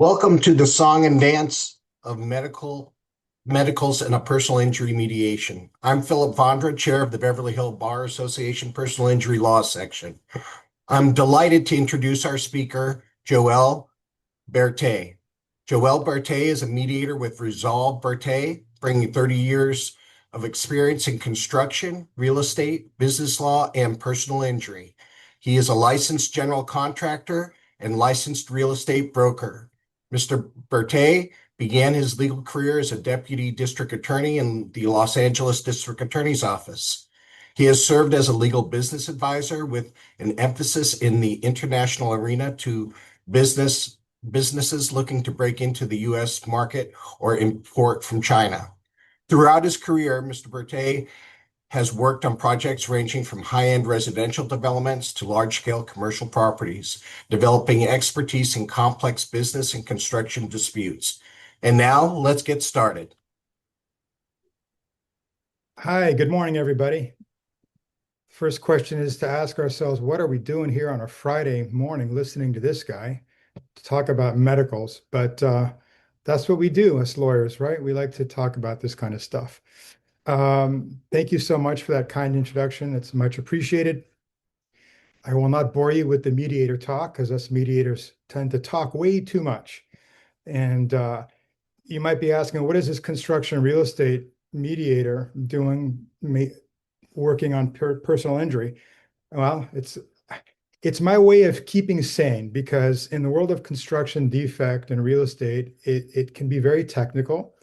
Welcome to the song and dance of medicals and a personal injury mediation. I'm Phillip Vondra, chair of the Beverly Hills Bar Association Personal Injury Law Section. I'm delighted to introduce our speaker, Joelle Berthet. Joelle Berthet is a mediator with Resolve Berthet, bringing 30 years of experience in construction, real estate, business law, and personal injury. He is a licensed general contractor and licensed real estate broker. Mr. Berthet began his legal career as a deputy district attorney in the Los Angeles District Attorney's Office. He has served as a legal business advisor with an emphasis in the international arena to businesses looking to break into the U.S. market or import from China. Throughout his career, Mr. Berthet has worked on projects ranging from high-end residential developments to large-scale commercial properties, developing expertise in complex business and construction disputes. And now let's get started. Hi, good morning, everybody. First question is to ask ourselves, what are we doing here on a Friday morning listening to this guy to talk about medicals? But that's what we do as lawyers, right? We like to talk about this kind of stuff. Thank you so much for that kind introduction. It's much appreciated. I will not bore you with the mediator talk because us mediators tend to talk way too much. And you might be asking, what is this construction real estate mediator doing, working on personal injury? Well, it's my way of keeping sane, because in the world of construction defect and real estate, it can be very technical,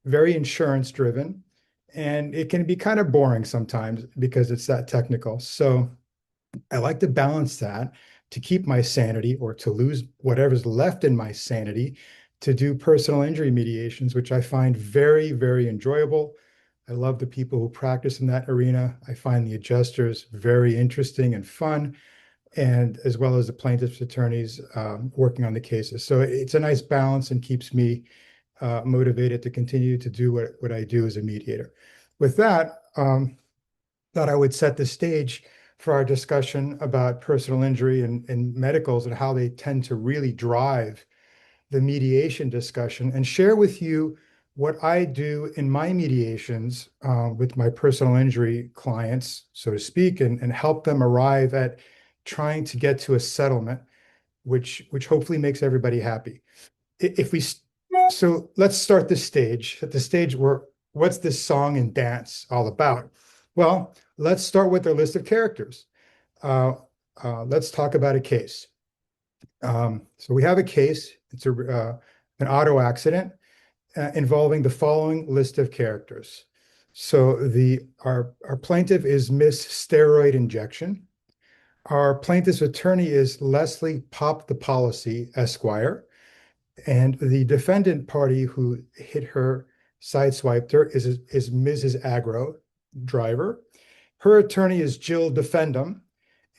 very insurance driven, and it can be kind of boring sometimes because it's that technical. So I like to balance that to keep my sanity, or to lose whatever's left in my sanity, to do personal injury mediations, which I find very, very enjoyable. I love the people who practice in that arena. I find the adjusters very interesting and fun, and as well as the plaintiff's attorneys working on the cases. So it's a nice balance and keeps me motivated to continue to do what I do as a mediator. With that, thought I would set the stage for our discussion about personal injury and medicals and how they tend to really drive the mediation discussion, and share with you what I do in my mediations with my personal injury clients, so to speak, and help them arrive at trying to get to a settlement, which hopefully makes everybody happy. So let's start this stage, at the stage where, what's this song and dance all about? Well, let's start with our list of characters. Let's talk about a case. So we have a case. It's an auto accident involving the following list of characters. So our plaintiff is Miss Steroid Injection. Our plaintiff's attorney is Leslie Pop the Policy, Esquire. And the defendant party who hit her, sideswiped her, is Mrs. Agro, driver. Her attorney is Jill Defendum.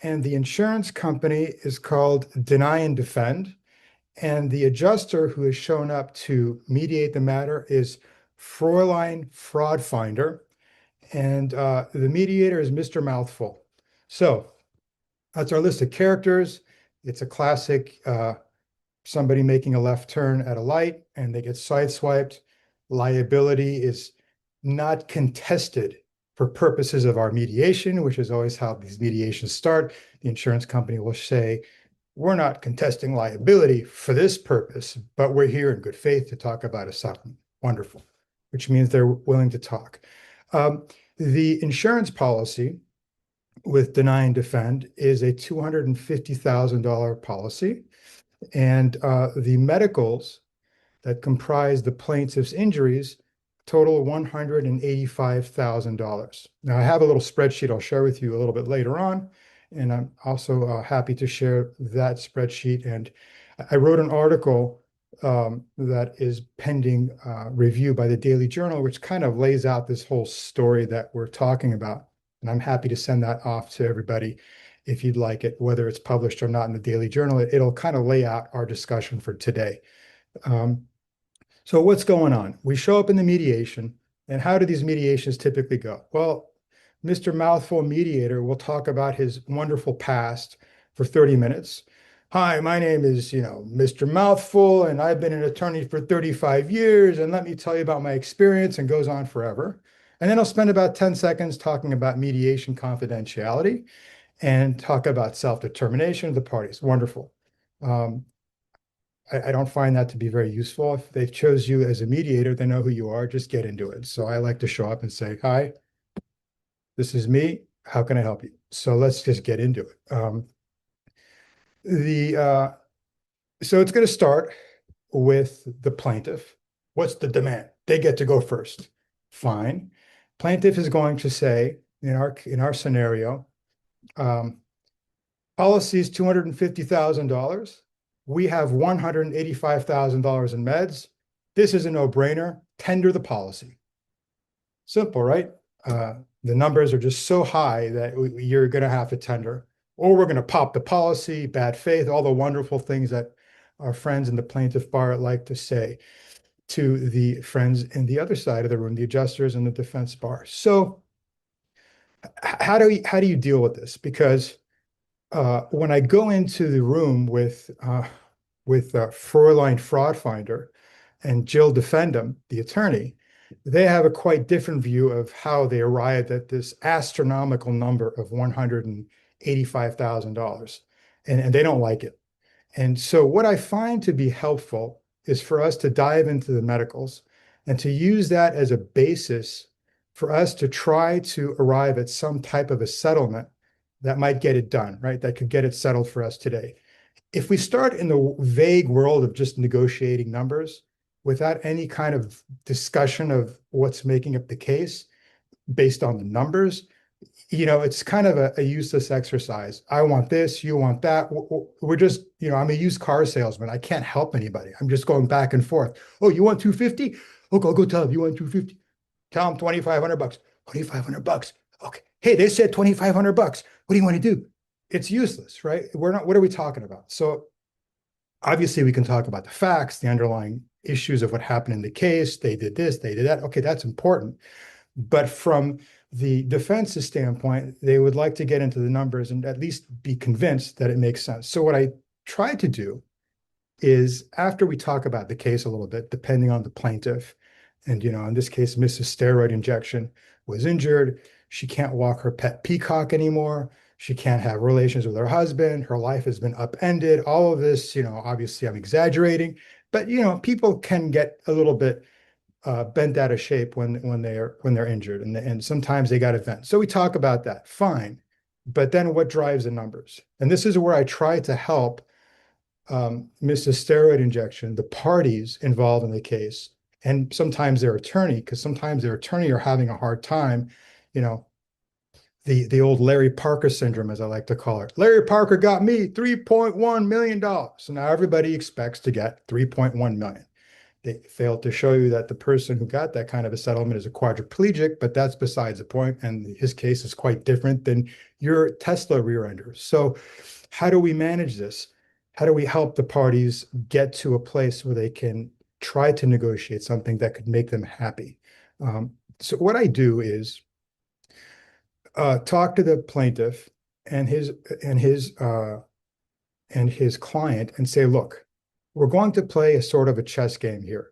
And the insurance company is called Deny and Defend. And the adjuster who has shown up to mediate the matter is Fräulein Fraud Finder. And the mediator is Mr. Mouthful. So that's our list of characters. It's a classic somebody making a left turn at a light and they get sideswiped. Liability is not contested for purposes of our mediation, which is always how these mediations start. The insurance company will say, we're not contesting liability for this purpose, but we're here in good faith to talk about a settlement. Wonderful, which means they're willing to talk. The insurance policy with Deny and Defend is a $250,000 policy. And the medicals that comprise the plaintiff's injuries total $185,000. Now, I have a little spreadsheet I'll share with you a little bit later on, and I'm also happy to share that spreadsheet. And I wrote an article that is pending review by the Daily Journal, which kind of lays out this whole story that we're talking about. And I'm happy to send that off to everybody if you'd like it, whether it's published or not in the Daily Journal. It'll kind of lay out our discussion for today. So what's going on? We show up in the mediation, and how do these mediations typically go? Well, Mr. Mouthful mediator will talk about his wonderful past for 30 minutes. Hi, my name is, Mr. Mouthful, and I've been an attorney for 35 years, and let me tell you about my experience, and goes on forever. And then I'll spend about 10 seconds talking about mediation confidentiality and talk about self-determination of the parties. Wonderful. Um, I don't find that to be very useful. If they've chose you as a mediator, they know who you are, just get into it. So I like to show up and say, hi, this is me. How can I help you? So let's just get into it. The So it's going to start with the plaintiff. What's the demand? They get to go first. Fine. Plaintiff is going to say, in our scenario, um, policy is $250,000. We have $185,000 in meds. This is a no-brainer. Tender the policy. Simple, right? The numbers are just so high that you're going to have to tender, or we're going to pop the policy, bad faith, all the wonderful things that our friends in the plaintiff bar like to say to the friends in the other side of the room, the adjusters and the defense bar. So how do you deal with this? Because when I go into the room with Fräulein Fraud Finder and Jill Defendum, the attorney, they have a quite different view of how they arrived at this astronomical number of $185,000, and they don't like it. And so what I find to be helpful is for us to dive into the medicals and to use that as a basis for us to try to arrive at some type of a settlement that might get it done, right? That could get it settled for us today. If we start in the vague world of just negotiating numbers without any kind of discussion of what's making up the case based on the numbers, it's kind of a useless exercise. I want this, you want that. We're just, I'm a used car salesman. I can't help anybody. I'm just going back and forth. Oh, you want 250? Okay, I'll go tell them you want 250. Tell them 2,500 bucks. 2,500 bucks. Okay. Hey, they said 2,500 bucks. What do you want to do? It's useless, right? What are we talking about? So obviously we can talk about the facts, the underlying issues of what happened in the case. They did this, they did that. Okay, that's important. But from the defense's standpoint, they would like to get into the numbers and at least be convinced that it makes sense. So what I try to do is, after we talk about the case a little bit, depending on the plaintiff, and in this case, Mrs. Steroid Injection was injured. She can't walk her pet peacock anymore. She can't have relations with her husband. Her life has been upended. All of this, obviously I'm exaggerating, but people can get a little bit bent out of shape when they're injured, and sometimes they got to vent. So we talk about that, fine. But then what drives the numbers? And this is where I try to help Mrs. Steroid Injection, the parties involved in the case, and sometimes their attorney, because sometimes their attorney are having a hard time, you know, the old Larry Parker syndrome, as I like to call it. Larry Parker got me $3.1 million. So now everybody expects to get $3.1 million. They failed to show you that the person who got that kind of a settlement is a quadriplegic, but that's besides the point. And his case is quite different than your Tesla rear ender. So how do we manage this? How do we help the parties get to a place where they can try to negotiate something that could make them happy? So what I do is talk to the plaintiff and his client and say, look, we're going to play a sort of a chess game here.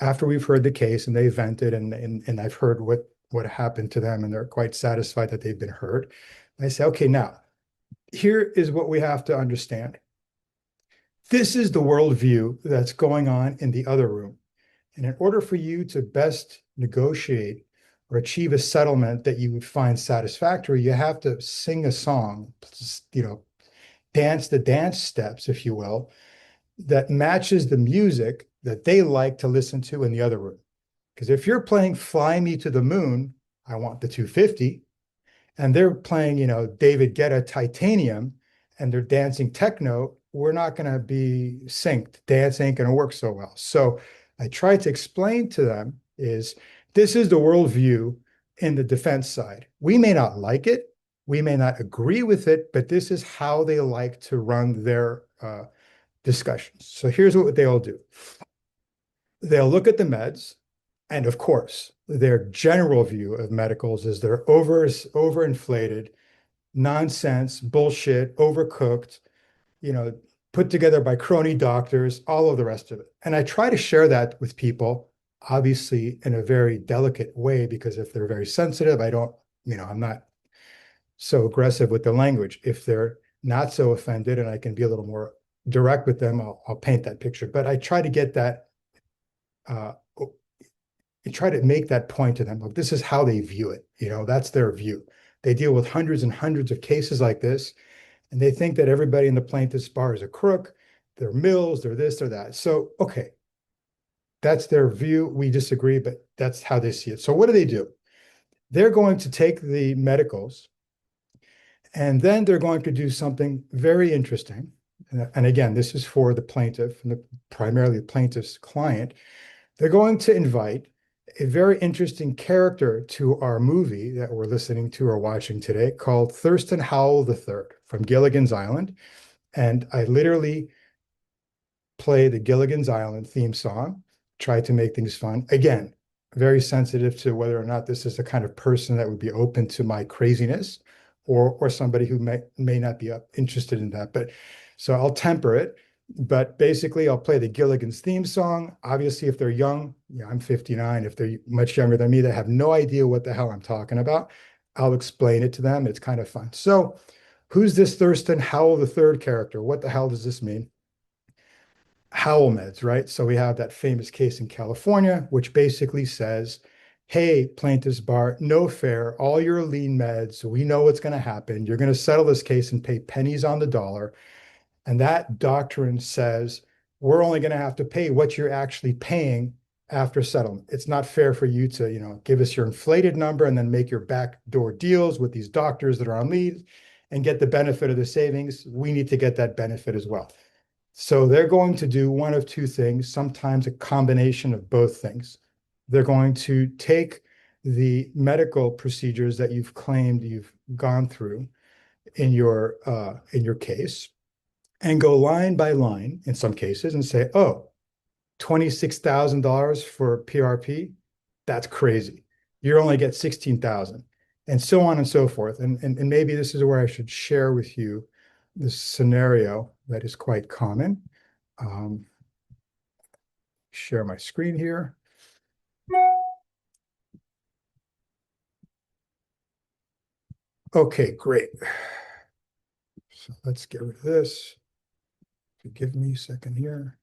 After we've heard the case and they vented and I've heard what happened to them and they're quite satisfied that they've been heard, I say, okay, now here is what we have to understand. This is the worldview that's going on in the other room. And in order for you to best negotiate or achieve a settlement that you would find satisfactory, you have to sing a song, dance the dance steps, if you will, that matches the music that they like to listen to in the other room. Because if you're playing Fly Me to the Moon, I want the 250, and they're playing, David Guetta Titanium, and they're dancing techno, we're not going to be synced. Dance ain't going to work so well. So I try to explain to them is this is the worldview in the defense side. We may not like it. We may not agree with it, but this is how they like to run their discussions. So here's what they'll do. They'll look at the meds, and of course, their general view of medicals is they're overinflated, nonsense, bullshit, overcooked, put together by crony doctors, all of the rest of it. And I try to share that with people, obviously in a very delicate way, because if they're very sensitive, I don't, I'm not so aggressive with the language. If they're not so offended and I can be a little more direct with them, I'll paint that picture. But I try to get that, I try to make that point to them. Look, this is how they view it. That's their view. They deal with hundreds and hundreds of cases like this, and they think that everybody in the plaintiff's bar is a crook. They're mills, they're this, they're that. So, okay, that's their view. We disagree, but that's how they see it. So what do? They're going to take the medicals, and then they're going to do something very interesting. And again, this is for the plaintiff and primarily the plaintiff's client. They're going to invite a very interesting character to our movie that we're listening to or watching today called Thurston Howell III from Gilligan's Island. And I literally play the Gilligan's Island theme song, try to make things fun. Again, very sensitive to whether or not this is the kind of person that would be open to my craziness or somebody who may not be interested in that. But so I'll temper it. But basically, I'll play the Gilligan's theme song. Obviously, if they're young, I'm 59. If they're much younger than me, they have no idea what the hell I'm talking about. I'll explain it to them. It's kind of fun. So who's this Thurston Howell the third character? What the hell does this mean? Howell meds, right? So we have that famous case in California, which basically says, hey, plaintiff's bar, no fair, all your lean meds. We know what's going to happen. You're going to settle this case and pay pennies on the dollar. And that doctrine says we're only going to have to pay what you're actually paying after settlement. It's not fair for you to, give us your inflated number and then make your backdoor deals with these doctors that are on leave and get the benefit of the savings. We need to get that benefit as well. So they're going to do one of two things, sometimes a combination of both things. They're going to take the medical procedures that you've claimed you've gone through in your case and go line by line in some cases and say, oh, $26,000 for PRP, that's crazy. You only get 16,000, and so on and so forth. And maybe this is where I should share with you this scenario that is quite common. Share my screen here. Okay, great. So let's get rid of this. Give me a second here.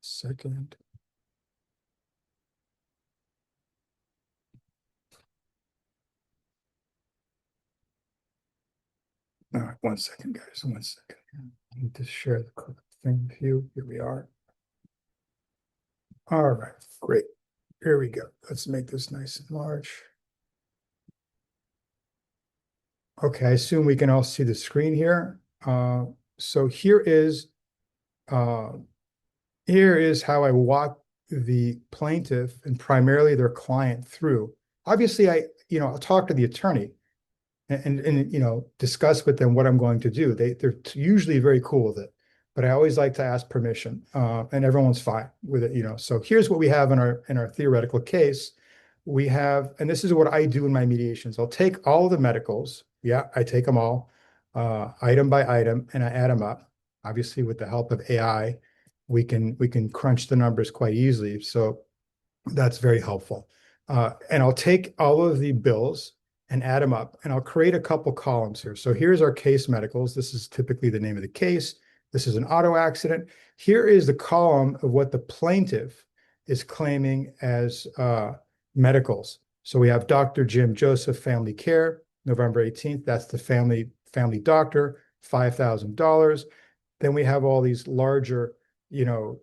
Second. All right, 1 second, guys. 1 second. I need to share the correct thing with you. Here we are. All right, great. Here we go. Let's make this nice and large. Okay, I assume we can all see the screen here. So here is how I walk the plaintiff and primarily their client through. Obviously, I'll talk to the attorney and discuss with them what I'm going to do. They're usually very cool with it, but I always like to ask permission, and everyone's fine with it. So here's what we have in our theoretical case. We have, and this is what I do in my mediations. I'll take all of the medicals. Yeah, I take them all, item by item, and I add them up. Obviously, with the help of AI, we can crunch the numbers quite easily. So that's very helpful. And I'll take all of the bills and add them up, and I'll create a couple columns here. So here's our case medicals. This is typically the name of the case. This is an auto accident. Here is the column of what the plaintiff is claiming as medicals. So we have Dr. Jim Joseph Family Care, November 18th. That's the family doctor, $5,000. Then we have all these larger,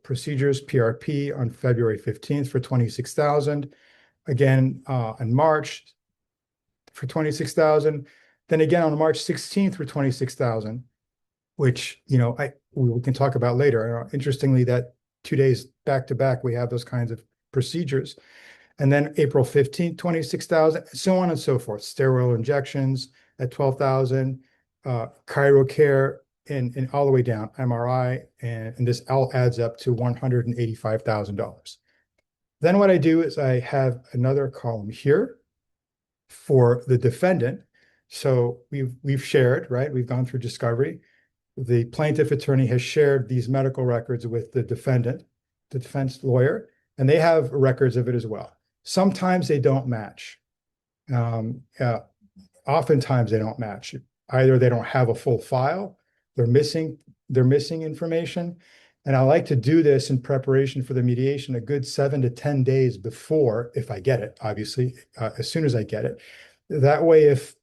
procedures, PRP on February 15th for 26,000. Again, in March for 26,000. Then again on March 16th for 26,000, which, we can talk about later. Interestingly, that 2 days back to back, we have those kinds of procedures. And then April 15th, 26,000, so on and so forth. Steroid injections at 12,000, chiro care, and all the way down, MRI, and this all adds up to $185,000. Then what I do is I have another column here for the defendant. So we've shared, right? We've gone through discovery. The plaintiff attorney has shared these medical records with the defendant, the defense lawyer, and they have records of it as well. Sometimes they don't match. Um, uh, Oftentimes they don't match. Either they don't have a full file, they're missing information. And I like to do this in preparation for the mediation a good 7 to 10 days before, if I get it, obviously, as soon as I get it. That way, if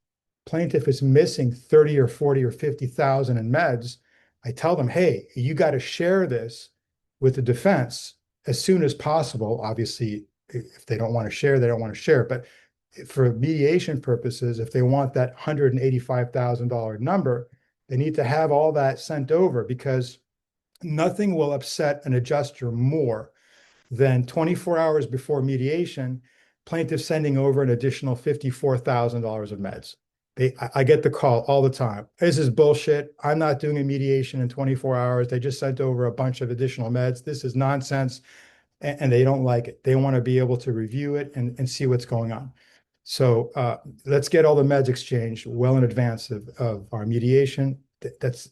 plaintiff is missing 30 or 40 or 50,000 in meds, I tell them, hey, you got to share this with the defense as soon as possible. Obviously, if they don't want to share, they don't want to share. But for mediation purposes, if they want that $185,000 number, they need to have all that sent over, because nothing will upset an adjuster more than 24 hours before mediation, plaintiff sending over an additional $54,000 of meds. I get the call all the time. This is bullshit. I'm not doing a mediation in 24 hours. They just sent over a bunch of additional meds. This is nonsense. And they don't like it. They want to be able to review it and see what's going on. So let's get all the meds exchanged well in advance of our mediation. That's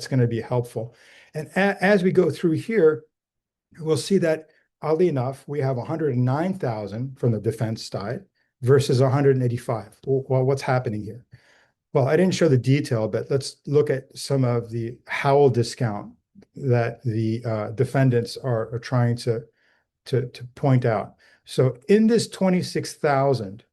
going to be helpful. And as we go through here, we'll see that, oddly enough, we have 109,000 from the defense side versus 185. Well, what's happening here? Well, I didn't show the detail, but let's look at some of the Howell discount that the defendants are trying to point out. So in this 26,000,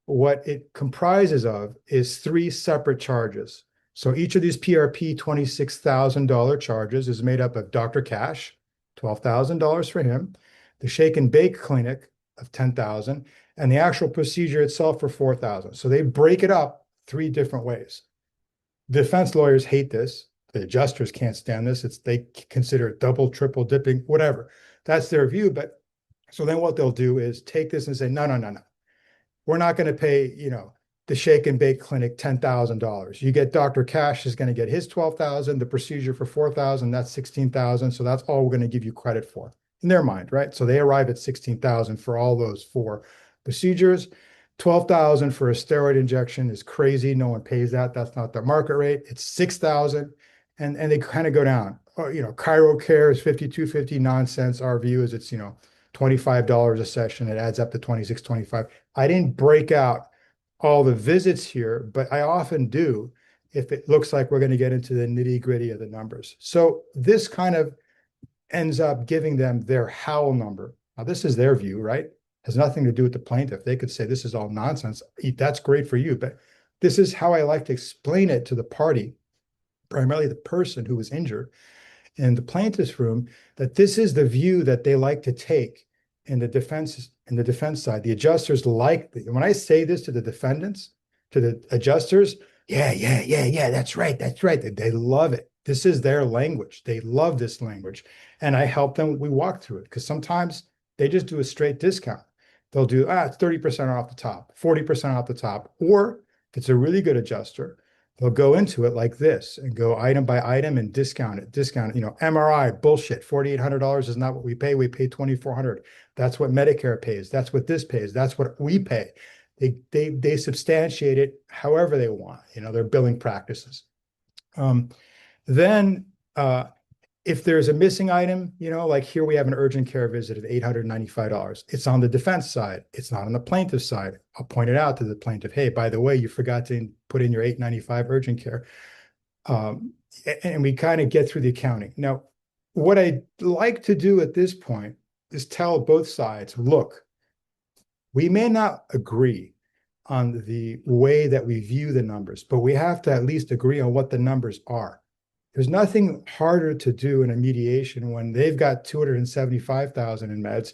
what it comprises of is 3 separate charges. So each of these PRP $26,000 charges is made up of Dr. Cash, $12,000 for him, the Shake and Bake Clinic of $10,000, and the actual procedure itself for $4,000. So they break it up 3 different ways. Defense lawyers hate this. The adjusters can't stand this. They consider it double, triple dipping, whatever. That's their view. But so then what they'll do is take this and say, no. We're not going to pay, the Shake and Bake Clinic $10,000. You get Dr. Cash is going to get his $12,000, the procedure for $4,000, that's $16,000. So that's all we're going to give you credit for in their mind, right? So they arrive at $16,000 for all those 4 procedures. $12,000 for a steroid injection is crazy. No one pays that. That's not the market rate. It's $6,000, and they kind of go down. Chiro care is $52.50, nonsense. Our view is it's $25 a session. It adds up to $26, $25. I didn't break out all the visits here, but I often do if it looks like we're going to get into the nitty-gritty of the numbers. So this kind of ends up giving them their Howell number. Now, this is their view, right? Has nothing to do with the plaintiff. They could say this is all nonsense. That's great for you, but this is how I like to explain it to the party, primarily the person who was injured in the plaintiff's room, that this is the view that they like to take in the defense side. The adjusters when I say this to the defendants, to the adjusters, yeah, that's right. They love it. This is their language. They love this language. And I help them, we walk through it, because sometimes they just do a straight discount. They'll do, it's 30% off the top, 40% off the top. Or if it's a really good adjuster, they'll go into it like this and go item by item and discount it. MRI, bullshit. $4,800 is not what we pay. We pay $2,400. That's what Medicare pays. That's what this pays. That's what we pay. They substantiate it however they want, their billing practices. Then if there's a missing item, like here we have an urgent care visit of $895. It's on the defense side. It's not on the plaintiff side. I'll point it out to the plaintiff. Hey, by the way, you forgot to put in your $895 urgent care. And we kind of get through the accounting. Now, what I like to do at this point is tell both sides, look, we may not agree on the way that we view the numbers, but we have to at least agree on what the numbers are. There's nothing harder to do in a mediation when they've got 275,000 in meds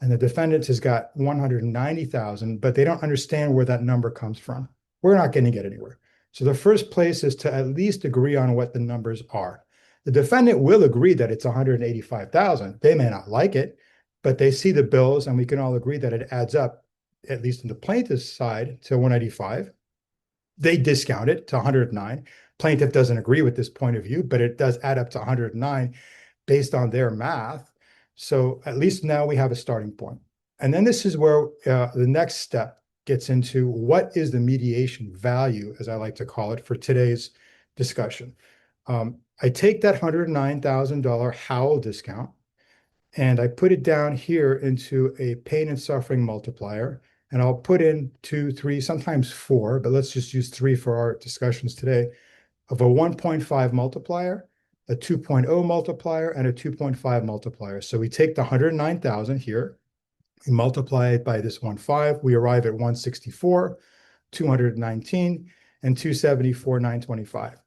and the defendant has got 190,000, but they don't understand where that number comes from. We're not going to get anywhere. So the first place is to at least agree on what the numbers are. The defendant will agree that it's 185,000. They may not like it, but they see the bills and we can all agree that it adds up, at least in the plaintiff's side, to 185. They discount it to 109. Plaintiff doesn't agree with this point of view, but it does add up to 109 based on their math. So at least now we have a starting point. And then this is where the next step gets into what is the mediation value, as I like to call it, for today's discussion. I take that $109,000 Howell discount and I put it down here into a pain and suffering multiplier. And I'll put in 2, 3, sometimes 4, but let's just use 3 for our discussions today, of a 1.5 multiplier, a 2.0 multiplier, and a 2.5 multiplier. So we take the 109,000 here, we multiply it by this 1.5, we arrive at 164, 219, and 274, 925.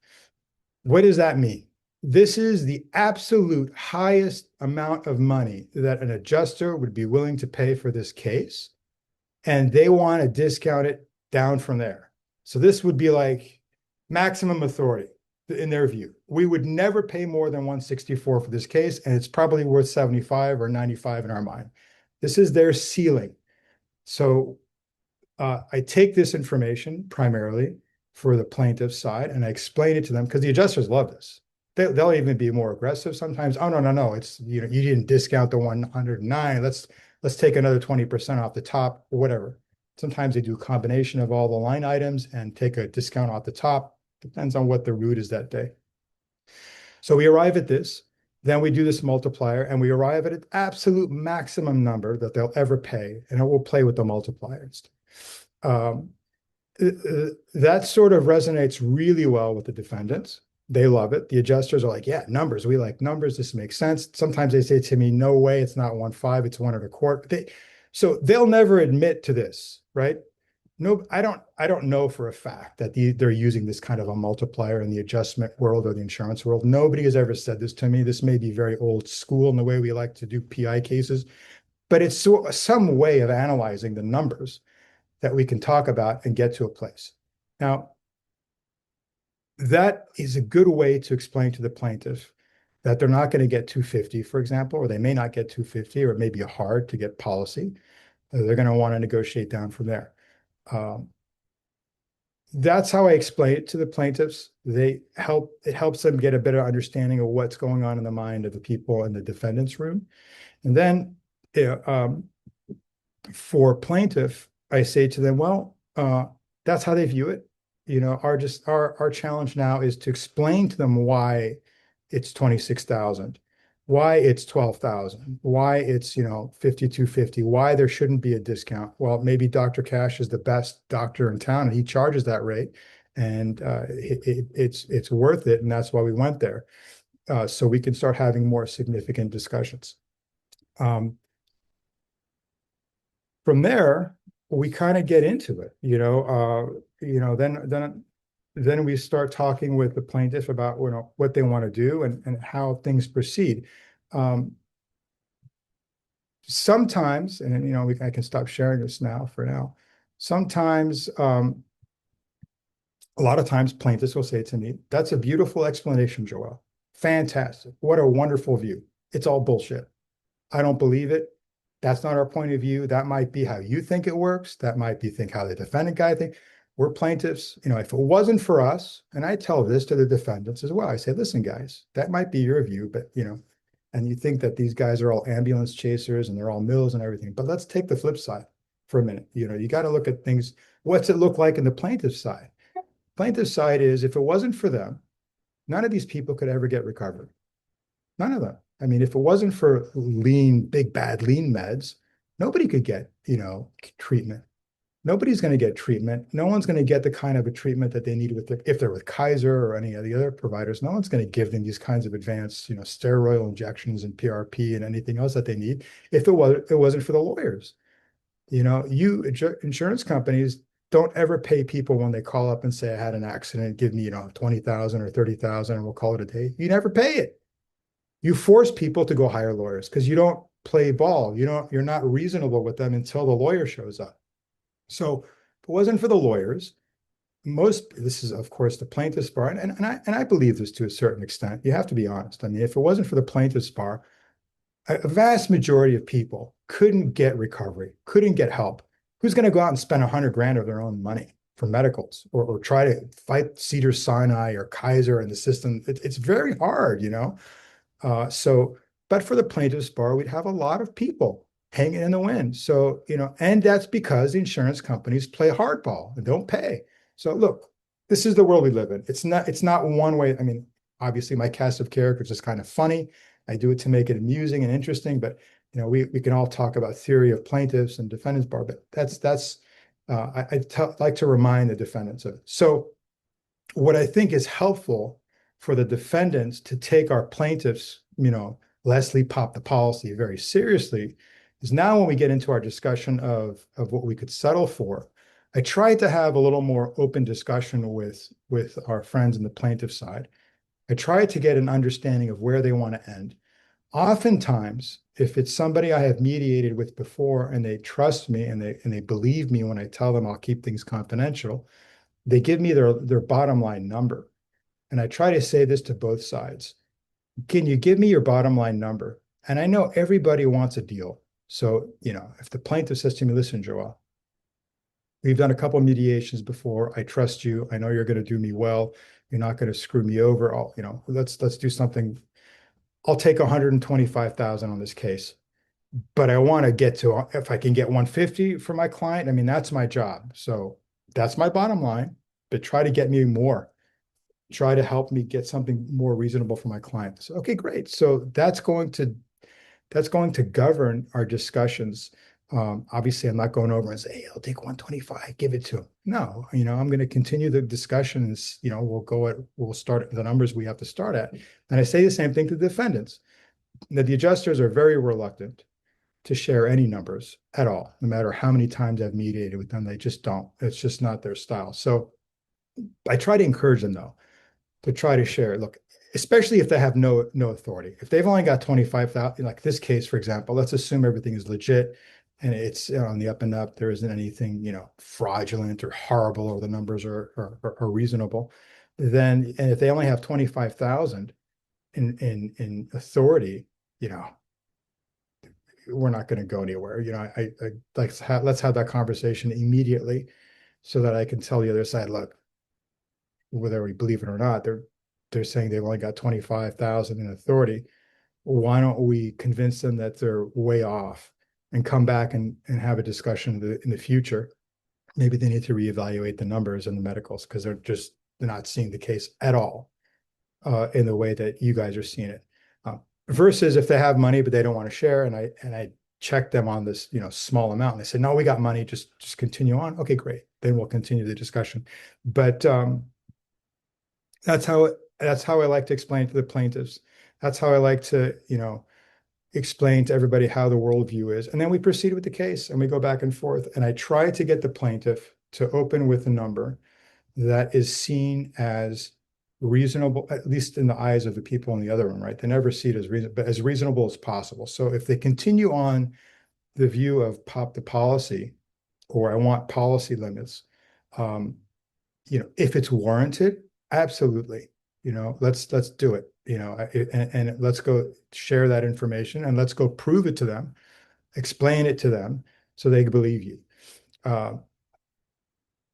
What does that mean? This is the absolute highest amount of money that an adjuster would be willing to pay for this case, and they want to discount it down from there. So this would be like maximum authority in their view. We would never pay more than 164 for this case, and it's probably worth 75 or 95 in our mind. This is their ceiling. So I take this information primarily for the plaintiff's side, and I explain it to them because the adjusters love this. They'll even be more aggressive sometimes. Oh, no, it's, you didn't discount the 109. Let's take another 20% off the top or whatever. Sometimes they do a combination of all the line items and take a discount off the top. Depends on what the route is that day. So we arrive at this, then we do this multiplier, and we arrive at an absolute maximum number that they'll ever pay, and it will play with the multipliers. That sort of resonates really well with the defendants. They love it. The adjusters are like, yeah, numbers. We like numbers. This makes sense. Sometimes they say to me, no way, it's not 1.5, it's 1.25. So they'll never admit to this, right? No, I don't know for a fact that they're using this kind of a multiplier in the adjustment world or the insurance world. Nobody has ever said this to me. This may be very old school in the way we like to do PI cases, but it's some way of analyzing the numbers that we can talk about and get to a place. Now, that is a good way to explain to the plaintiff that they're not going to get 250, for example, or they may not get 250, or it may be hard to get policy. They're going to want to negotiate down from there. That's how I explain it to the plaintiffs. It helps them get a better understanding of what's going on in the mind of the people in the defendant's room. And then for plaintiff, I say to them, well, that's how they view it. Our challenge now is to explain to them why it's 26,000, why it's 12,000, why it's 5,250, why there shouldn't be a discount. Well, maybe Dr. Cash is the best doctor in town and he charges that rate, and it's worth it, and that's why we went there. So we can start having more significant discussions. From there, we kind of get into it, then we start talking with the plaintiff about what they want to do and how things proceed. Sometimes, and I can stop sharing this now for now. Sometimes, a lot of times plaintiffs will say to me, that's a beautiful explanation, Joel. Fantastic. What a wonderful view. It's all bullshit. I don't believe it. That's not our point of view. That might be how you think it works. That might be how the defendant guy thinks. We're plaintiffs. If it wasn't for us, and I tell this to the defendants as well, I say, listen, guys, that might be your view, but and you think that these guys are all ambulance chasers and they're all mills and everything. But let's take the flip side for a minute. You got to look at things. What's it look like in the plaintiff side? Plaintiff side is, if it wasn't for them, none of these people could ever get recovered. None of them. I mean, if it wasn't for big bad lean meds, nobody could get, treatment. Nobody's going to get treatment. No one's going to get the kind of a treatment that they need if they're with Kaiser or any of the other providers. No one's going to give them these kinds of advanced, steroid injections and PRP and anything else that they need if it wasn't for the lawyers. Insurance companies don't ever pay people when they call up and say, I had an accident, give me, 20,000 or 30,000 and we'll call it a day. You never pay it. You force people to go hire lawyers because you don't play ball. You're not reasonable with them until the lawyer shows up. So if it wasn't for the lawyers, this is, of course, the plaintiff's bar, and I believe this to a certain extent. You have to be honest. I mean, if it wasn't for the plaintiff's bar, a vast majority of people couldn't get recovery, couldn't get help. Who's going to go out and spend $100,000 of their own money for medicals or try to fight Cedars-Sinai or Kaiser and the system? It's very hard, but for the plaintiff's bar, we'd have a lot of people hanging in the wind. So, and that's because the insurance companies play hardball and don't pay. So look, this is the world we live in. It's not one way. I mean, obviously my cast of characters is kind of funny. I do it to make it amusing and interesting, but we can all talk about theory of plaintiffs and defendants bar, but that's like to remind the defendants of it. So what I think is helpful for the defendants to take our plaintiffs, Leslie popped the policy very seriously, is now when we get into our discussion of what we could settle for, I tried to have a little more open discussion with our friends in the plaintiff side. I tried to get an understanding of where they want to end. Oftentimes, if it's somebody I have mediated with before and they trust me and they believe me when I tell them I'll keep things confidential, they give me their bottom line number. And I try to say this to both sides. Can you give me your bottom line number? And I know everybody wants a deal. So, if the plaintiff says to me, listen, Joel, we've done a couple of mediations before. I trust you. I know you're going to do me well. You're not going to screw me over. Let's do something. I'll take 125,000 on this case, but I want to get to, if I can get 150 for my client, I mean, that's my job. So that's my bottom line, but try to get me more. Try to help me get something more reasonable for my clients. Okay, great. So that's going to govern our discussions. Obviously, I'm not going over and say, hey, I'll take 125, give it to him. No, I'm going to continue the discussions. We'll start at the numbers we have to start at. And I say the same thing to the defendants. That the adjusters are very reluctant to share any numbers at all, no matter how many times I've mediated with them. They just don't. It's just not their style. So I try to encourage them, though, to try to share. Look, especially if they have no authority. If they've only got 25,000, like this case, for example, let's assume everything is legit and it's on the up and up. There isn't anything, fraudulent or horrible, or the numbers are reasonable. Then, and if they only have 25,000 in authority, we're not going to go anywhere. I let's have that conversation immediately so that I can tell the other side, look, whether we believe it or not, they're saying they've only got 25,000 in authority. Why don't we convince them that they're way off and come back and have a discussion in the future? Maybe they need to reevaluate the numbers and the medicals because they're not seeing the case at all in the way that you guys are seeing it. Versus if they have money but they don't want to share, and I check them on this small amount, and they say, no, we got money, just continue on. Okay, great. Then we'll continue the discussion. But that's how I like to explain to the plaintiffs. That's how I like to, explain to everybody how the worldview is. And then we proceed with the case and we go back and forth. And I try to get the plaintiff to open with a number that is seen as reasonable, at least in the eyes of the people in the other room, right? They never see it as reasonable, but as reasonable as possible. So if they continue on the view of pop the policy, or I want policy limits, if it's warranted, absolutely, let's do it, and let's go share that information and let's go prove it to them, explain it to them so they believe you.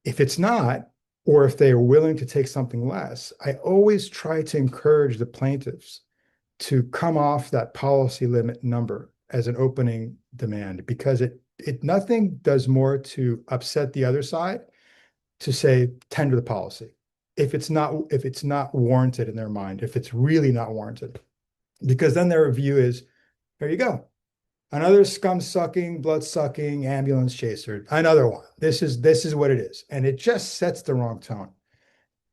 If it's not, or if they are willing to take something less, I always try to encourage the plaintiffs to come off that policy limit number as an opening demand, because it nothing does more to upset the other side to say tender the policy if it's not warranted in their mind, if it's really not warranted, because then their view is, there you go, another scum sucking, blood sucking ambulance chaser, another one. This is what it is, and it just sets the wrong tone.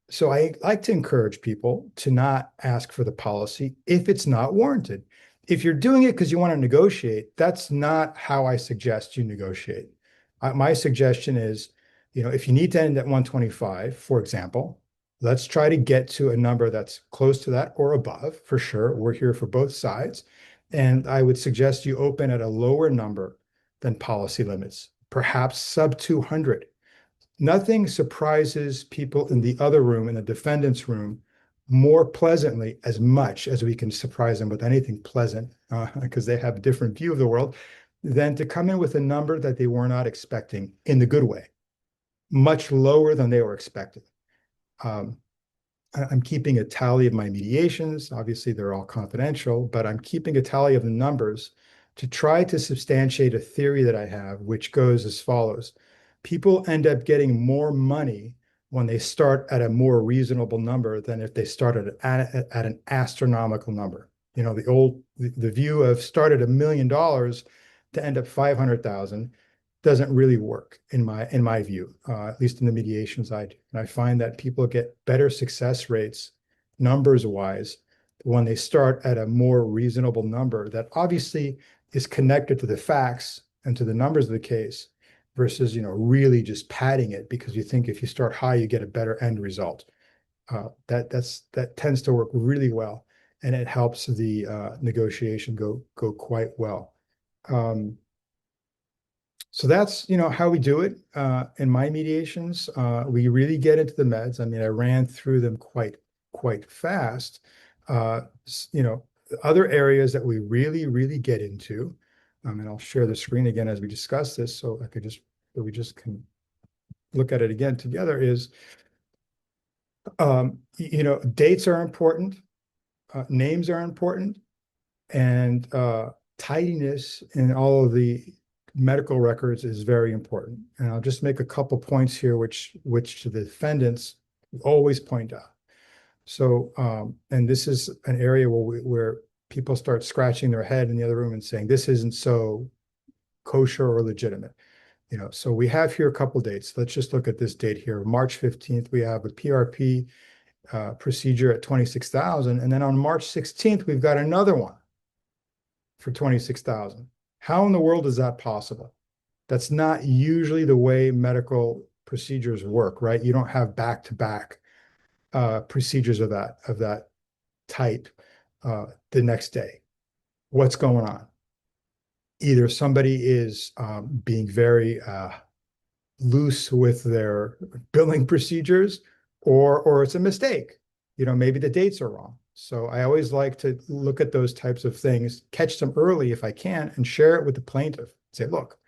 So I like to encourage people to not ask for the policy if it's not warranted. If you're doing it because you want to negotiate, that's not how I suggest you negotiate. My suggestion is, if you need to end at 125, for example, let's try to get to a number that's close to that or above, for sure. We're here for both sides. And I would suggest you open at a lower number than policy limits, perhaps sub 200. Nothing surprises people in the other room, in the defendant's room, more pleasantly as much as we can surprise them with anything pleasant, because they have a different view of the world, than to come in with a number that they were not expecting in the good way, much lower than they were expecting. I'm keeping a tally of my mediations. Obviously, they're all confidential, but I'm keeping a tally of the numbers to try to substantiate a theory that I have, which goes as follows. People end up getting more money when they start at a more reasonable number than if they started at an astronomical number. You know, the view of start at $1 million to end up 500,000 doesn't really work in my view, at least in the mediation side. And I find that people get better success rates numbers wise when they start at a more reasonable number that obviously is connected to the facts and to the numbers of the case versus, really just padding it because you think if you start high, you get a better end result. That tends to work really well, and it helps the negotiation go quite well. So that's, how we do it in my mediations. We really get into the meds. I mean, I ran through them quite fast. Other areas that we really get into, and I'll share the screen again as we discuss this, so we just can look at it again together, is, dates are important, names are important, and tidiness in all of the medical records is very important. And I'll just make a couple points here, which the defendants always point out. So, and this is an area where people start scratching their head in the other room and saying, this isn't so kosher or legitimate. So we have here a couple dates. Let's just look at this date here. March 15th, we have a PRP procedure at 26,000. And then on March 16th, we've got another one for 26,000. How in the world is that possible? That's not usually the way medical procedures work, right? You don't have back-to-back procedures of that type the next day. What's going on? Either somebody is being very loose with their billing procedures, or it's a mistake. Maybe the dates are wrong. So I always like to look at those types of things, catch them early if I can, and share it with the plaintiff. Say, look,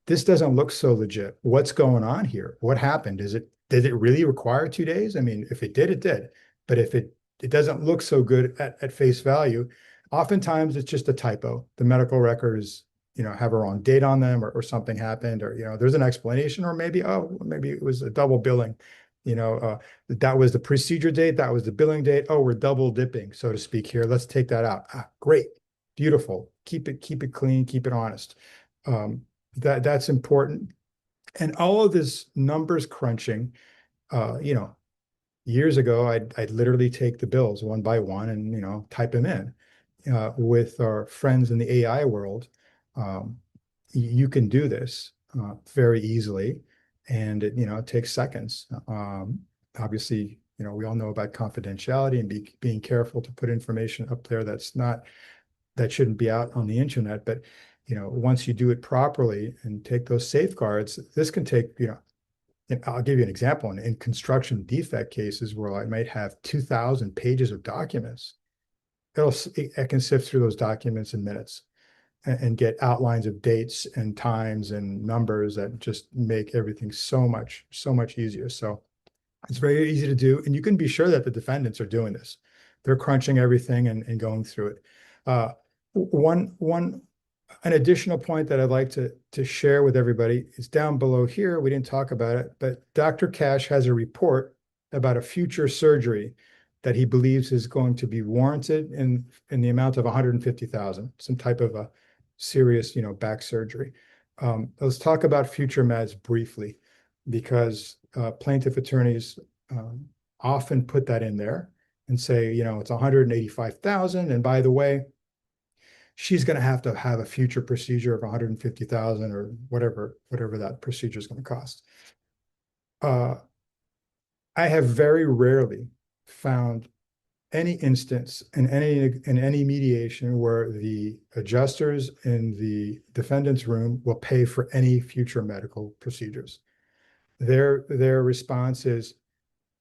this doesn't look so legit. What's going on here? What happened? Did it really require 2 days? I mean, if it did, it did. But if it doesn't look so good at face value, oftentimes it's just a typo. The medical records, have a wrong date on them, or something happened, or, there's an explanation, or maybe it was a double billing. That was the procedure date, that was the billing date. Oh, we're double dipping, so to speak here. Let's take that out. Great, beautiful. Keep it clean, keep it honest. That's important. And all of this numbers crunching, years ago, I'd literally take the bills one by one and, type them in. With our friends in the AI world, you can do this very easily, and it takes seconds. Obviously, we all know about confidentiality and being careful to put information up there that shouldn't be out on the internet. But once you do it properly and take those safeguards, this can take, and I'll give you an example. In construction defect cases where I might have 2,000 pages of documents, I can sift through those documents in minutes and get outlines of dates and times and numbers that just make everything so much easier. So it's very easy to do, and you can be sure that the defendants are doing this. They're crunching everything and going through it. An additional point that I'd like to share with everybody is down below here. We didn't talk about it, but Dr. Cash has a report about a future surgery that he believes is going to be warranted in the amount of 150,000, some type of a serious, back surgery. Let's talk about future meds briefly, because plaintiff attorneys often put that in there and say, it's 185,000, and by the way, she's going to have a future procedure of 150,000 or whatever that procedure is going to cost. I have very rarely found any instance in any mediation where the adjusters in the defendant's room will pay for any future medical procedures. Their response is,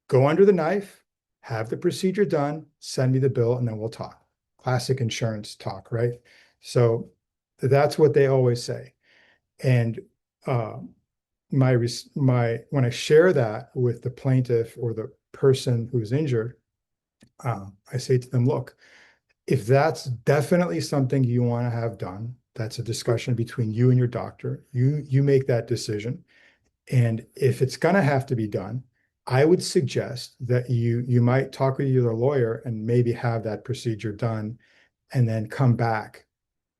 go under the knife, have the procedure done, send me the bill, and then we'll talk. Classic insurance talk, right? So that's what they always say. And when I share that with the plaintiff or the person who's injured, I say to them, look, if that's definitely something you want to have done, That's a discussion between you and your doctor. You make that decision. And if it's going to have to be done, I would suggest that you might talk with your lawyer and maybe have that procedure done and then come back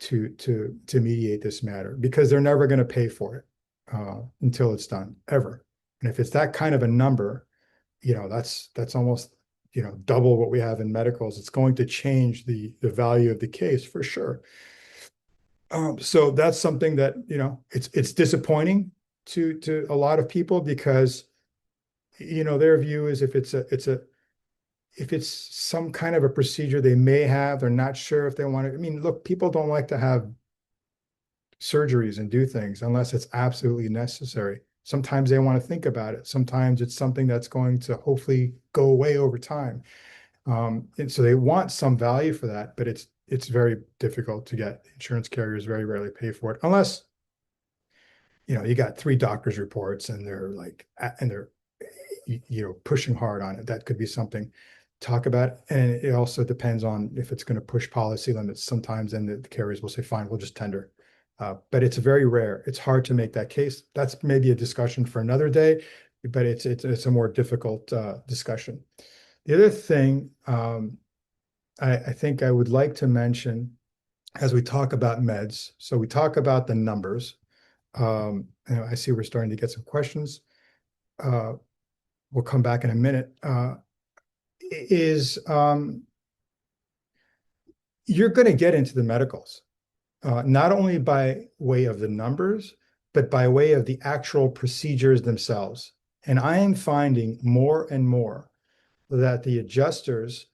to mediate this matter, because they're never going to pay for it until it's done, ever. And if it's that kind of a number, that's almost double what we have in medicals. It's going to change the value of the case for sure. So that's something that it's disappointing to a lot of people, because their view is if it's some kind of a procedure they may have, they're not sure if they want to. I mean, look, people don't like to have surgeries and do things unless it's absolutely necessary. Sometimes they want to think about it. Sometimes it's something that's going to hopefully go away over time. And so they want some value for that, but it's very difficult to get. Insurance carriers very rarely pay for it unless you got 3 doctors' reports and they're pushing hard on it. That could be something to talk about. And it also depends on if it's going to push policy limits. Sometimes then the carriers will say, fine, we'll just tender. But it's very rare. It's hard to make that case. That's maybe a discussion for another day, but it's a more difficult discussion. The other thing I think I would like to mention as we talk about meds, so we talk about the numbers. I see we're starting to get some questions. We'll come back in a minute. You're going to get into the medicals, not only by way of the numbers, but by way of the actual procedures themselves. And I am finding more and more that the adjusters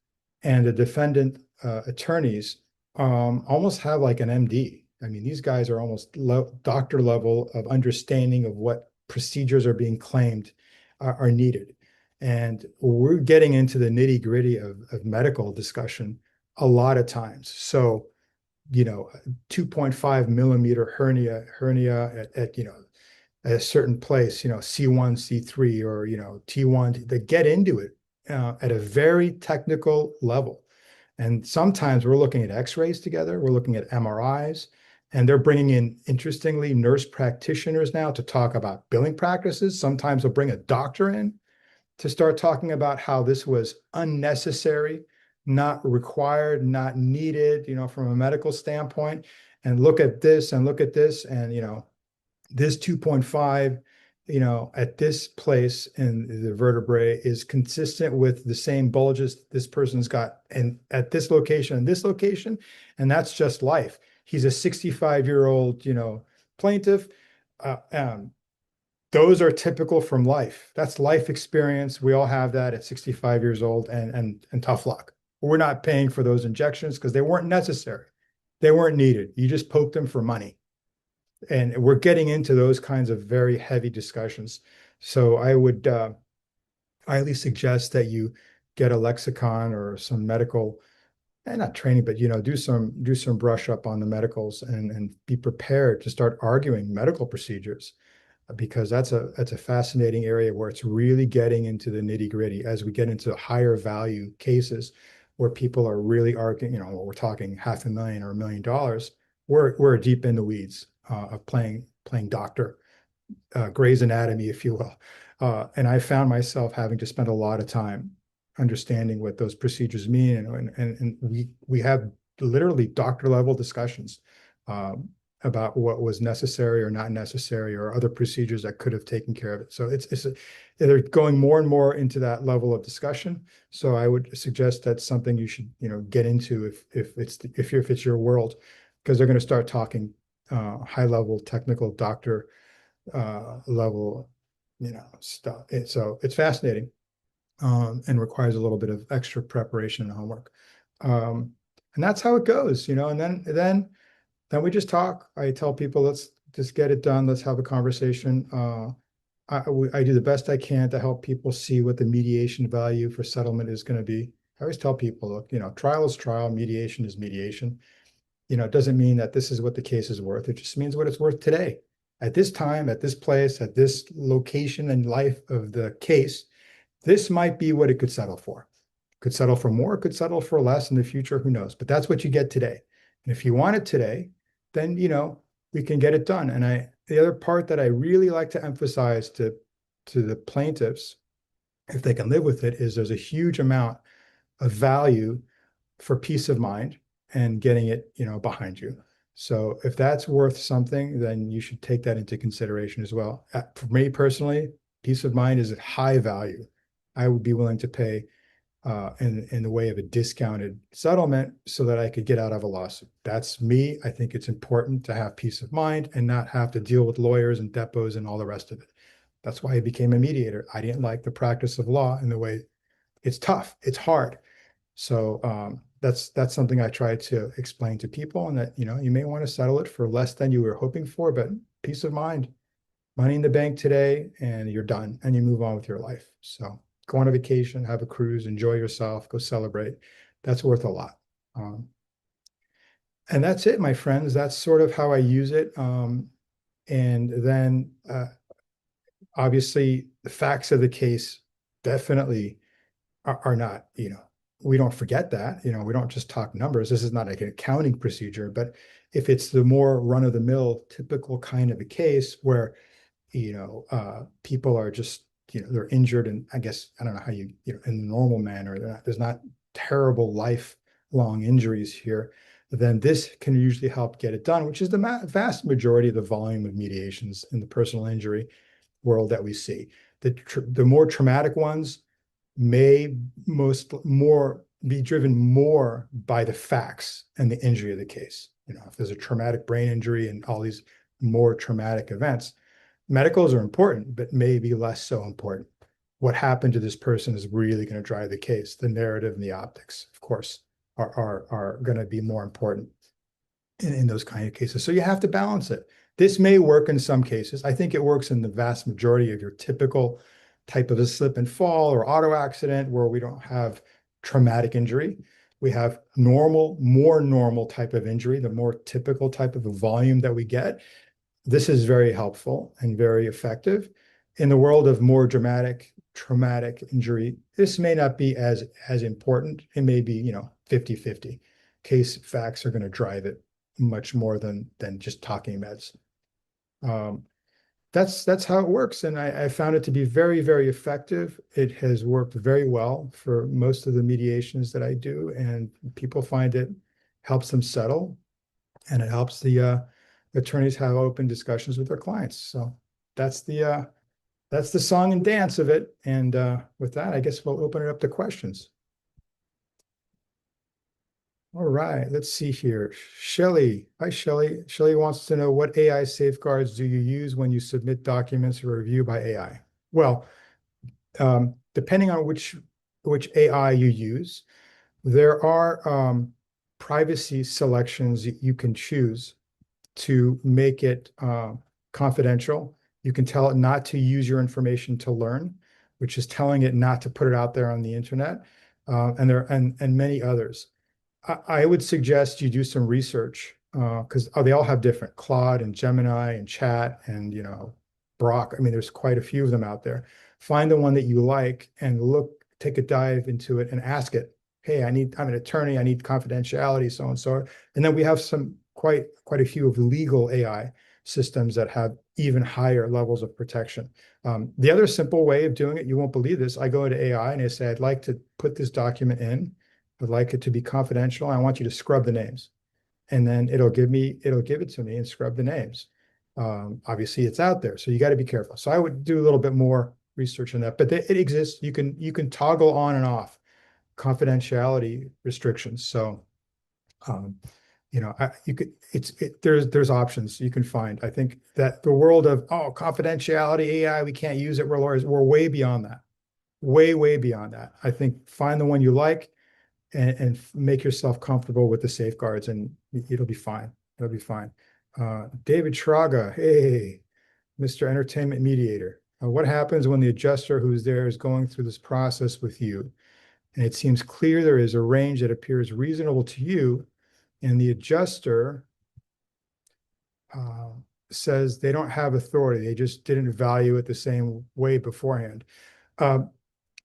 and the defendant attorneys almost have like an MD. I mean, these guys are almost doctor level of understanding of what procedures are being claimed are needed. And we're getting into the nitty gritty of medical discussion a lot of times. So, 2.5 millimeter hernia at a certain place, C1, C3, or, T1, they get into it at a very technical level. And sometimes we're looking at x-rays together, we're looking at MRIs, and they're bringing in, interestingly, nurse practitioners now to talk about billing practices. Sometimes they'll bring a doctor in to start talking about how this was unnecessary, not required, not needed, from a medical standpoint. And look at this and look at this. And, this 2.5, at this place in the vertebrae is consistent with the same bulges this person's got, and at this location and this location. And that's just life. He's a 65-year-old, plaintiff. Those are typical from life. That's life experience. We all have that at 65 years old, and tough luck. We're not paying for those injections because they weren't necessary. They weren't needed. You just poked them for money. And we're getting into those kinds of very heavy discussions. So I would highly suggest that you get a lexicon or some medical, and not training, but do some brush up on the medicals and be prepared to start arguing medical procedures, because that's a fascinating area where it's really getting into the nitty gritty as we get into higher value cases where people are really arguing, we're talking $500,000 or $1 million. We're deep in the weeds of playing doctor, Grey's Anatomy, if you will. And I found myself having to spend a lot of time understanding what those procedures mean. And we have literally doctor level discussions about what was necessary or not necessary, or other procedures that could have taken care of it. So they're going more and more into that level of discussion. So I would suggest that's something you should get into if it's your world, because they're going to start talking high level technical doctor level stuff. So it's fascinating and requires a little bit of extra preparation and homework. And that's how it goes, and then we just talk. I tell people, let's just get it done. Let's have a conversation. I do the best I can to help people see what the mediation value for settlement is going to be. I always tell people, look, trial is trial, mediation is mediation. It doesn't mean that this is what the case is worth. It just means what it's worth today. At this time, at this place, at this location and life of the case, this might be what it could settle for. Could settle for more, could settle for less in the future, who knows? But that's what you get today. And if you want it today, then, we can get it done. And the other part that I really like to emphasize to the plaintiffs, if they can live with it, is there's a huge amount of value for peace of mind and getting it, behind you. So if that's worth something, then you should take that into consideration as well. For me personally, peace of mind is a high value. I would be willing to pay in the way of a discounted settlement so that I could get out of a lawsuit. That's me. I think it's important to have peace of mind and not have to deal with lawyers and depots and all the rest of it. That's why I became a mediator. I didn't like the practice of law in the way it's tough, it's hard. So that's something I try to explain to people, and that you may want to settle it for less than you were hoping for, but peace of mind, money in the bank today, and you're done, and you move on with your life. So go on a vacation, have a cruise, enjoy yourself, go celebrate. That's worth a lot. And that's it, my friends. That's sort of how I use it. And then obviously the facts of the case definitely are not, we don't forget that, we don't just talk numbers. This is not like an accounting procedure, but if it's the more run-of-the-mill typical kind of a case where, people are just, they're injured, and I guess, I don't know how in the normal manner, there's not terrible lifelong injuries here, then this can usually help get it done, which is the vast majority of the volume of mediations in the personal injury world that we see. The more traumatic ones may more be driven more by the facts and the injury of the case. If there's a traumatic brain injury and all these more traumatic events, medicals are important, but maybe less so important. What happened to this person is really going to drive the case. The narrative and the optics, of course, are going to be more important in those kind of cases. So you have to balance it. This may work in some cases. I think it works in the vast majority of your typical type of a slip and fall or auto accident where we don't have traumatic injury. We have more normal type of injury, the more typical type of a volume that we get. This is very helpful and very effective. In the world of more dramatic, traumatic injury, this may not be as important. It may be, 50-50. Case facts are going to drive it much more than just talking meds. That's how it works. And I found it to be very, very effective. It has worked very well for most of the mediations that I do, and people find it helps them settle, and it helps the attorneys have open discussions with their clients. So that's the song and dance of it. And with that, I guess we'll open it up to questions. All right, let's see here. Shelley. Hi, Shelley. Shelley wants to know, what AI safeguards do you use when you submit documents for review by AI? Well, depending on which AI you use, there are privacy selections you can choose to make it confidential. You can tell it not to use your information to learn, which is telling it not to put it out there on the internet, and many others. I would suggest you do some research because they all have different, Claude and Gemini and Chat and Brock. I mean, there's quite a few of them out there. Find the one that you like and take a dive into it and ask it, hey, I'm an attorney, I need confidentiality, so and so. And then we have quite a few of legal AI systems that have even higher levels of protection. The other simple way of doing it, you won't believe this, I go into AI and I say, I'd like to put this document in. I'd like it to be confidential. I want you to scrub the names. And then it'll give it to me and scrub the names. Obviously it's out there, so you got to be careful. So I would do a little bit more research on that, but it exists. You can toggle on and off confidentiality restrictions. So, there's options you can find. I think that the world of, confidentiality, AI, we can't use it, we're lawyers, we're way beyond that. Way beyond that. I think find the one you like, and make yourself comfortable with the safeguards, and it'll be fine. It'll be fine. David Schraga, hey, Mr. Entertainment Mediator. What happens when the adjuster who's there is going through this process with you, and it seems clear there is a range that appears reasonable to you, and the adjuster says they don't have authority, they just didn't value it the same way beforehand.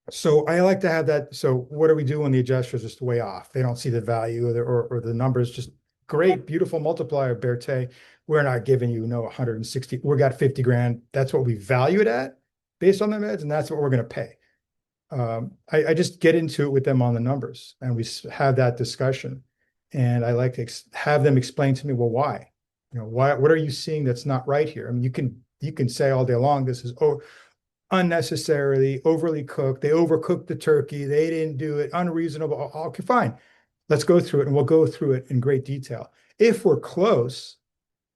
So I like to have that. So what do we do when the adjuster is just way off? They don't see the value, or the numbers just great, beautiful multiplier, Berthe. We're not giving you no 160. We got 50 grand. That's what we value it at based on the meds, and that's what we're going to pay. I just get into it with them on the numbers, and we have that discussion. And I like to have them explain to me, well, why? Why? What are you seeing that's not right here? I mean, you can say all day long, this is unnecessarily overly cooked. They overcooked the turkey. They didn't do it. Unreasonable. Okay, fine. Let's go through it, and we'll go through it in great detail. If we're close,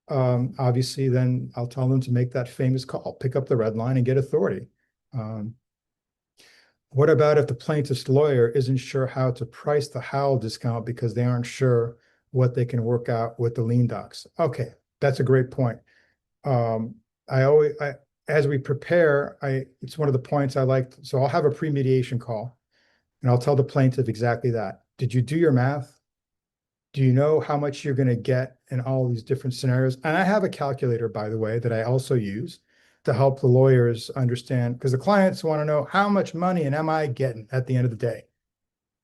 obviously, then I'll tell them to make that famous call, pick up the red line, and get authority. What about if the plaintiff's lawyer isn't sure how to price the Howell discount because they aren't sure what they can work out with the lien docs? Okay, that's a great point. As we prepare, it's one of the points I like. So I'll have a pre-mediation call, and I'll tell the plaintiff exactly that. Did you do your math? Do you know how much you're going to get in all these different scenarios? And I have a calculator, by the way, that I also use to help the lawyers understand, because the clients want to know how much money and am I getting at the end of the day?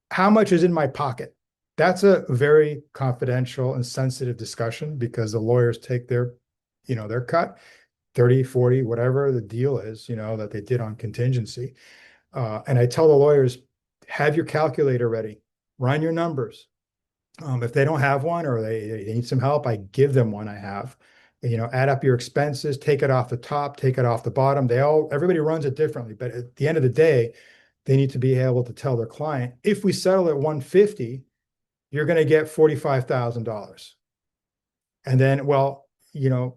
How much is in my pocket? That's a very confidential and sensitive discussion because the lawyers take their cut, 30, 40, whatever the deal is, that they did on contingency. And I tell the lawyers, have your calculator ready, run your numbers. If they don't have one or they need some help, I give them one I have. Add up your expenses, take it off the top, take it off the bottom. Everybody runs it differently, but at the end of the day, they need to be able to tell their client, if we settle at 150, you're going to get $45,000. And then,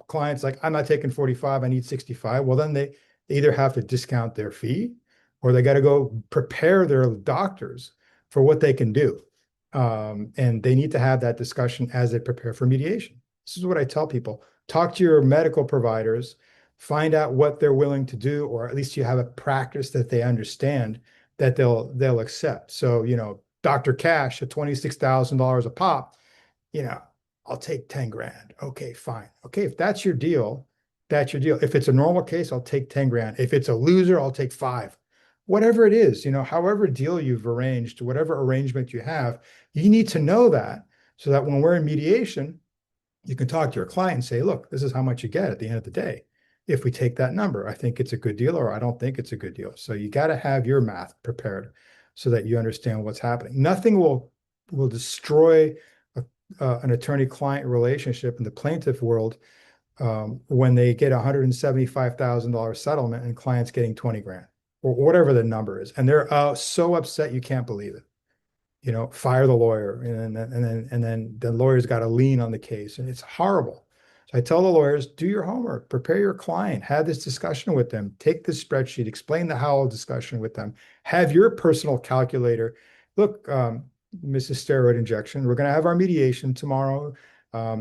clients like, I'm not taking 45, I need 65. Well, then they either have to discount their fee or they got to go prepare their doctors for what they can do. And they need to have that discussion as they prepare for mediation. This is what I tell people. Talk to your medical providers, find out what they're willing to do, or at least you have a practice that they understand that they'll accept. So, Dr. Cash at $26,000 a pop, I'll take 10 grand. Okay, fine. Okay, if that's your deal, that's your deal. If it's a normal case, I'll take 10 grand. If it's a loser, I'll take 5. Whatever it is, however deal you've arranged, whatever arrangement you have, you need to know that so that when we're in mediation, you can talk to your client and say, look, this is how much you get at the end of the day. If we take that number, I think it's a good deal or I don't think it's a good deal. So you got to have your math prepared so that you understand what's happening. Nothing will destroy an attorney-client relationship in the plaintiff world when they get $175,000 settlement and client's getting 20 grand or whatever the number is. And they're so upset you can't believe it. Fire the lawyer, and then the lawyer's got a lien on the case, and it's horrible. So I tell the lawyers, do your homework, prepare your client, have this discussion with them, take this spreadsheet, explain the Howell discussion with them, have your personal calculator. Look, Mrs. Steroid Injection, we're going to have our mediation tomorrow.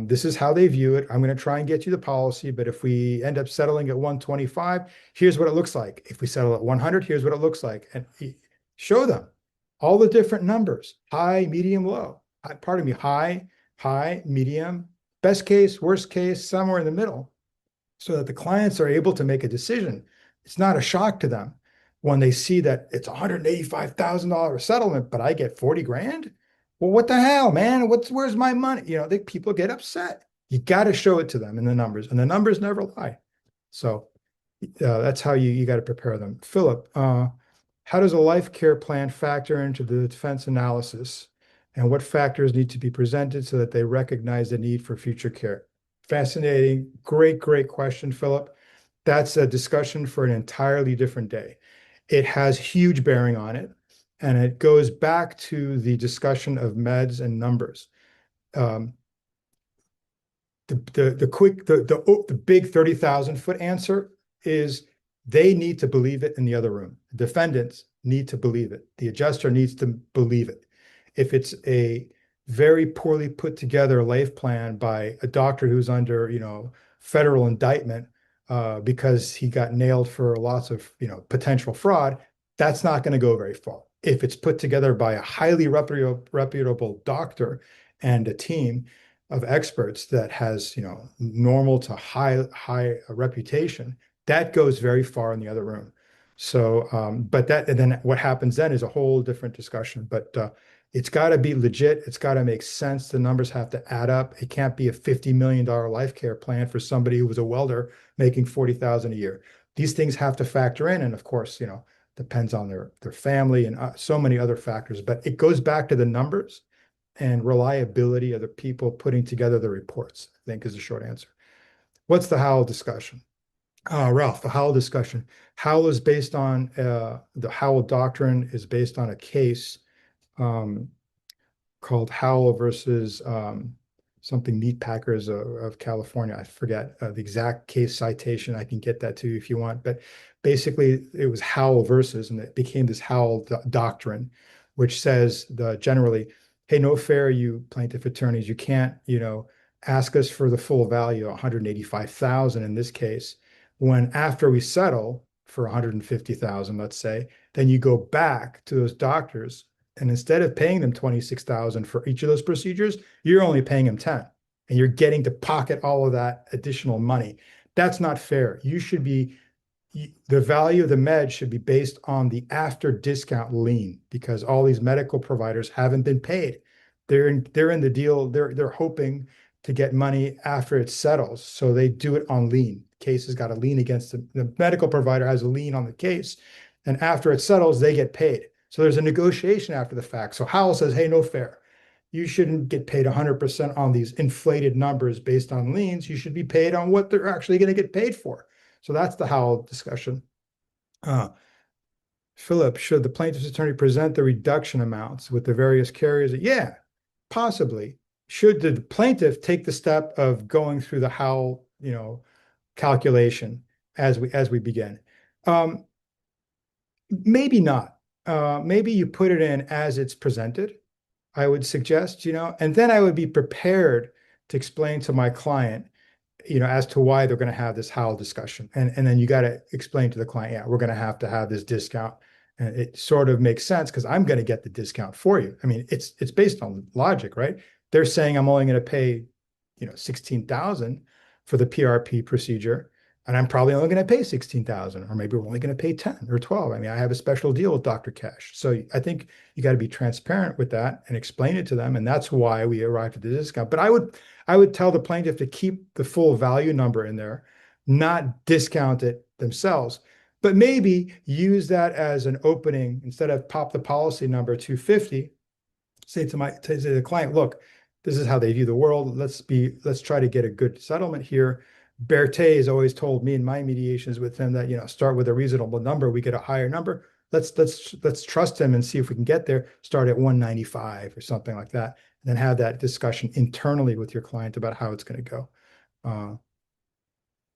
This is how they view it. I'm going to try and get you the policy, but if we end up settling at 125, here's what it looks like. If we settle at 100, here's what it looks like. And show them all the different numbers, high, medium, low. Pardon me, high, medium, best case, worst case, somewhere in the middle, so that the clients are able to make a decision. It's not a shock to them when they see that it's $185,000 settlement, but I get 40 grand. Well, what the hell, man? Where's my money? People get upset. You got to show it to them in the numbers, and the numbers never lie. So that's how you got to prepare them. Phillip, how does a life care plan factor into the defense analysis, and what factors need to be presented so that they recognize the need for future care? Fascinating. Great question, Phillip. That's a discussion for an entirely different day. It has huge bearing on it, and it goes back to the discussion of meds and numbers. The big 30,000-foot answer is they need to believe it in the other room. The defendants need to believe it. The adjuster needs to believe it. If it's a very poorly put together life plan by a doctor who's under, federal indictment because he got nailed for lots of, potential fraud, that's not going to go very far. If it's put together by a highly reputable doctor and a team of experts that has, normal to high reputation, that goes very far in the other room. So, and then what happens then is a whole different discussion. But It's got to be legit. It's got to make sense. The numbers have to add up. It can't be a $50 million life care plan for somebody who was a welder making 40,000 a year. These things have to factor in. And of course, depends on their family and so many other factors. But it goes back to the numbers and reliability of the people putting together the reports, I think is the short answer. What's the Howell discussion? Ralph, the Howell discussion. Howell is based on the Howell doctrine is based on a case um, called Howell versus something meat packers of California. I forget the exact case citation. I can get that to you if you want. But basically, it was Howell versus, and it became this Howell doctrine, which says generally, hey, no fair, you plaintiff attorneys, you can't, ask us for the full value, 185,000 in this case, when after we settle for 150,000, let's say, then you go back to those doctors and instead of paying them 26,000 for each of those procedures, you're only paying them 10 and you're getting to pocket all of that additional money. That's not fair. The value of the med should be based on the after discount lien because all these medical providers haven't been paid. They're in the deal. They're hoping to get money after it settles. So they do it on lien. The case has got a lien against the medical provider has a lien on the case. And after it settles, they get paid. So there's a negotiation after the fact. So Howell says, hey, no fair. You shouldn't get paid 100% on these inflated numbers based on liens. You should be paid on what they're actually going to get paid for. So that's the Howell discussion. Phillip, should the plaintiff's attorney present the reduction amounts with the various carriers? Yeah, possibly. Should the plaintiff take the step of going through the Howell, calculation as we begin? Maybe not. Maybe you put it in as it's presented, I would suggest, and then I would be prepared to explain to my client, as to why they're going to have this Howell discussion. And then you got to explain to the client, yeah, we're going to have this discount. And it sort of makes sense because I'm going to get the discount for you. I mean, it's based on logic, right? They're saying I'm only going to pay, 16,000 for the PRP procedure. And I'm probably only going to pay 16,000, or maybe we're only going to pay 10 or 12. I mean, I have a special deal with Dr. Cash. So I think you got to be transparent with that and explain it to them. And that's why we arrived at the discount. But I would tell the plaintiff to keep the full value number in there, not discount it themselves, but maybe use that as an opening instead of pop the policy number 250, say to the client, look, this is how they view the world. Let's try to get a good settlement here. Berthe has always told me in my mediations with him that, start with a reasonable number, we get a higher number. Let's trust him and see if we can get there. Start at 195 or something like that, and then have that discussion internally with your client about how it's going to go.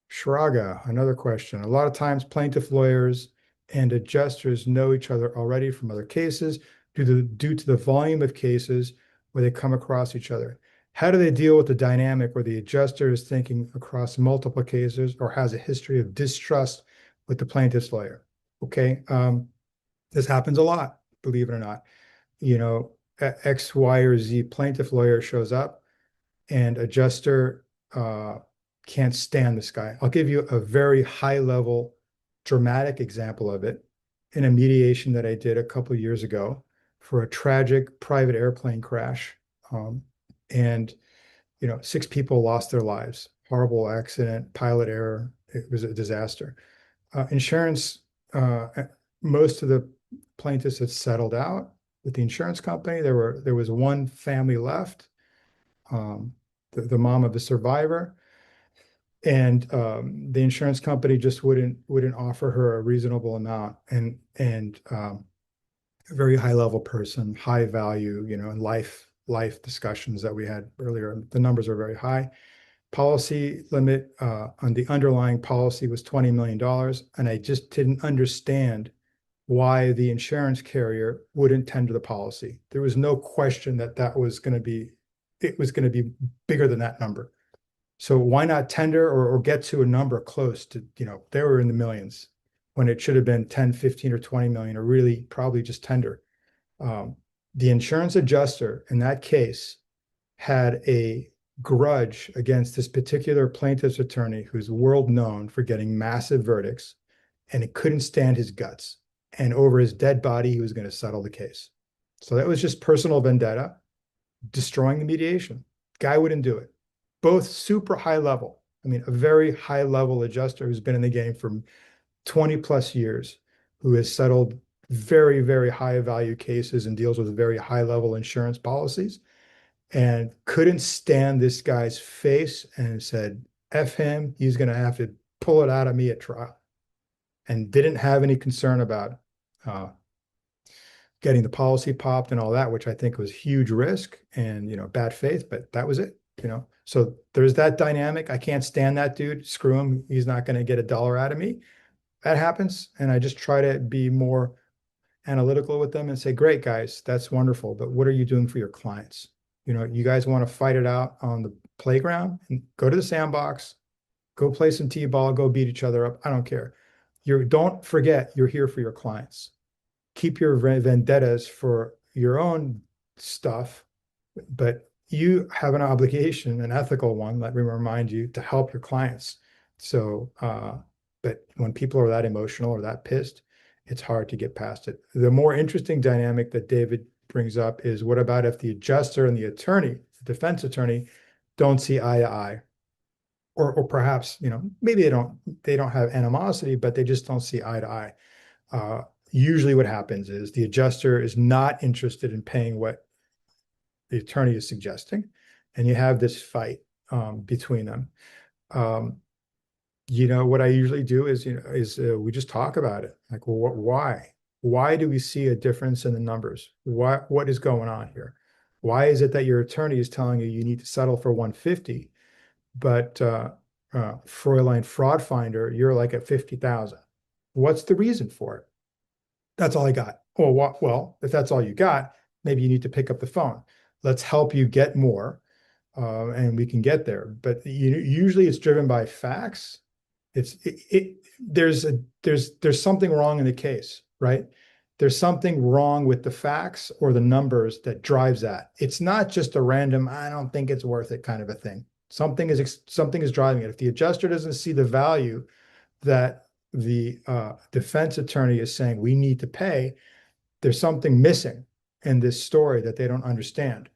Shraga, another question. A lot of times plaintiff lawyers and adjusters know each other already from other cases due to the volume of cases where they come across each other. How do they deal with the dynamic where the adjuster is thinking across multiple cases or has a history of distrust with the plaintiff's lawyer? Okay, this happens a lot, believe it or not. X, Y, or Z plaintiff lawyer shows up and adjuster can't stand this guy. I'll give you a very high level dramatic example of it in a mediation that I did a couple of years ago for a tragic private airplane crash. And 6 people lost their lives. Horrible accident, pilot error. It was a disaster. Insurance, most of the plaintiffs had settled out with the insurance company. There was one family left, the mom of the survivor, and the insurance company just wouldn't offer her a reasonable amount. And a very high level person, high value, in life discussions that we had earlier. The numbers are very high. Policy limit on the underlying policy was $20 million. And I just didn't understand why the insurance carrier wouldn't tender the policy. There was no question that was going to be bigger than that number. So why not tender or get to a number close to, they were in the millions when it should have been 10, 15, or 20 million, or really probably just tender. The insurance adjuster in that case had a grudge against this particular plaintiff's attorney who's world known for getting massive verdicts, and it couldn't stand his guts. And over his dead body, he was going to settle the case. So that was just personal vendetta, destroying the mediation. Guy wouldn't do it. Both super high level. I mean, a very high level adjuster who's been in the game for 20 plus years, who has settled very, very high value cases and deals with very high level insurance policies, and couldn't stand this guy's face and said, F him, he's going to have to pull it out of me at trial, and didn't have any concern about uh, getting the policy popped and all that, which I think was huge risk and, bad faith, but that was it. So there's that dynamic. I can't stand that dude. Screw him. He's not going to get a dollar out of me. That happens. And I just try to be more analytical with them and say, great guys, that's wonderful. But what are you doing for your clients? You guys want to fight it out on the playground and go to the sandbox, go play some t-ball, go beat each other up. I don't care. Don't forget, you're here for your clients. Keep your vendettas for your own stuff, but you have an obligation, an ethical one, let me remind you, to help your clients. So, but when people are that emotional or that pissed, it's hard to get past it. The more interesting dynamic that David brings up is, what about if the adjuster and the attorney, the defense attorney, don't see eye to eye? Or perhaps, maybe they don't have animosity, but they just don't see eye to eye. Usually what happens is the adjuster is not interested in paying what the attorney is suggesting, and you have this fight between them. What I usually do is, we just talk about it. Like, well, why? Why do we see a difference in the numbers? What is going on here? Why is it that your attorney is telling you need to settle for 150, but Fräulein Fraud Finder, you're like at 50,000? What's the reason for it? That's all I got. Well, if that's all you got, maybe you need to pick up the phone. Let's help you get more, and we can get there. But usually it's driven by facts. There's something wrong in the case, right? There's something wrong with the facts or the numbers that drives that. It's not just a random, I don't think it's worth it kind of a thing. Something is driving it. If the adjuster doesn't see the value that the defense attorney is saying we need to pay, there's something missing in this story that they don't understand.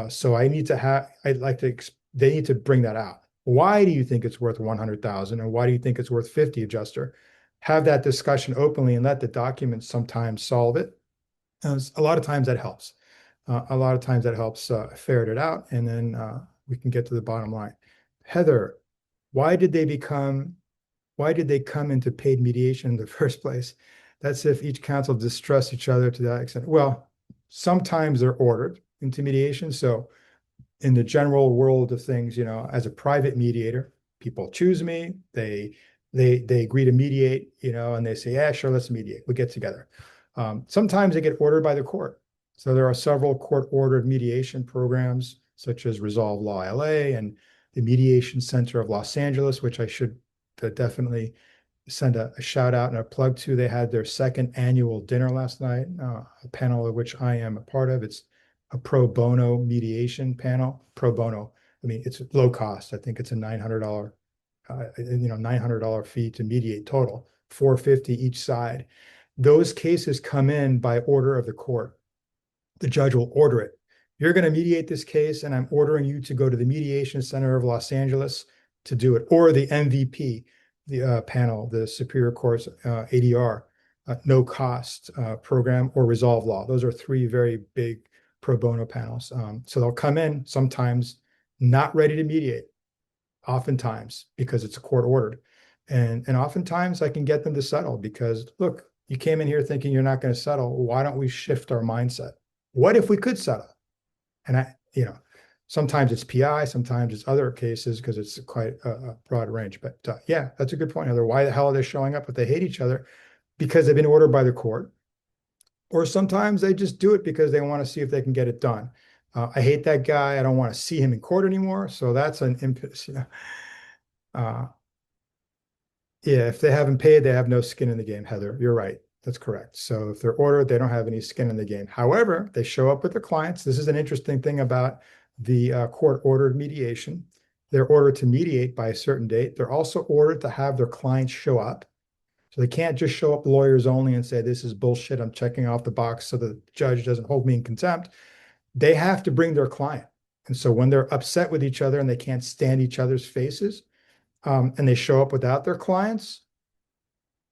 So they need to bring that out. Why do you think it's worth 100,000, and why do you think it's worth 50, adjuster? Have that discussion openly and let the documents sometimes solve it. And a lot of times that helps. Ferret it out, and then we can get to the bottom line. Heather, why did they come into paid mediation in the first place? That's if each counsel distrusts each other to that extent. Well, sometimes they're ordered into mediation. So in the general world of things, as a private mediator, people choose me, they agree to mediate, and they say, yeah, sure, let's mediate. We get together. Sometimes they get ordered by the court. So there are several court-ordered mediation programs, such as Resolve Law LA and the Mediation Center of Los Angeles, which I should definitely send a shout out and a plug to. They had their second annual dinner last night, a panel of which I am a part of. It's a pro bono mediation panel. Pro bono, I mean, it's low cost. I think it's a $900 fee to mediate total, $450 each side. Those cases come in by order of the court. The judge will order it. You're going to mediate this case, and I'm ordering you to go to the Mediation Center of Los Angeles to do it, or the MVP, the panel, the Superior Court's ADR, no cost program, or Resolve Law. Those are three very big pro bono panels. So they'll come in sometimes not ready to mediate, oftentimes because it's a court ordered. And oftentimes I can get them to settle because, look, you came in here thinking you're not going to settle. Why don't we shift our mindset? What if we could settle? And sometimes it's PI, sometimes it's other cases because it's quite a broad range. But yeah, that's a good point, Heather. Why the hell are they showing up if they hate each other? Because they've been ordered by the court. Or sometimes they just do it because they want to see if they can get it done. I hate that guy. I don't want to see him in court anymore. So that's an impetus. Yeah, if they haven't paid, they have no skin in the game, Heather. You're right. That's correct. So if they're ordered, they don't have any skin in the game. However, they show up with their clients. This is an interesting thing about the court-ordered mediation. They're ordered to mediate by a certain date. They're also ordered to have their clients show up. So they can't just show up lawyers only and say, this is bullshit, I'm checking off the box so the judge doesn't hold me in contempt. They have to bring their client. And so when they're upset with each other and they can't stand each other's faces, and they show up without their clients,